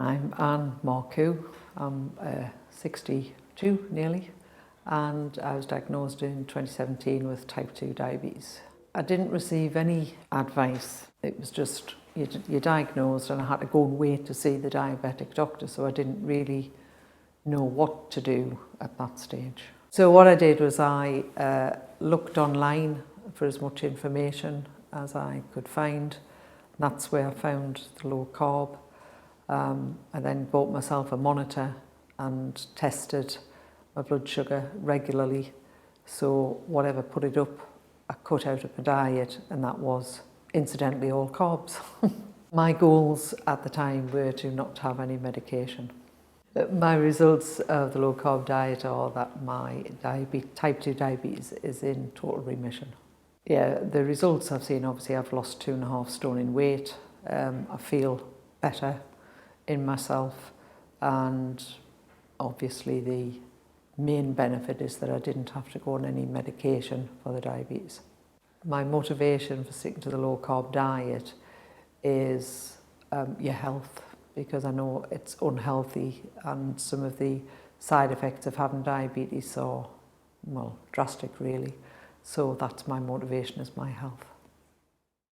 I'm Anne Marcoux. I'm 62 nearly, and I was diagnosed in 2017 with type 2 diabetes. I didn't receive any advice. It was just you're diagnosed, and I had to go and wait to see the diabetic doctor, so I didn't really know what to do at that stage. So what I did was I looked online for as much information as I could find. That's where I found the low carb. I then bought myself a monitor and tested my blood sugar regularly. So whatever put it up, I cut out of my diet, and that was incidentally all carbs. My goals at the time were to not have any medication. My results of the low carb diet are that my type 2 diabetes is in total remission. Yeah, the results I've seen, obviously I've lost 2.5 stone in weight. I feel better in myself, and obviously the main benefit is that I didn't have to go on any medication for the diabetes. My motivation for sticking to the low carb diet is your health, because I know it's unhealthy, and some of the side effects of having diabetes are, well, drastic really. So that's my motivation, is my health.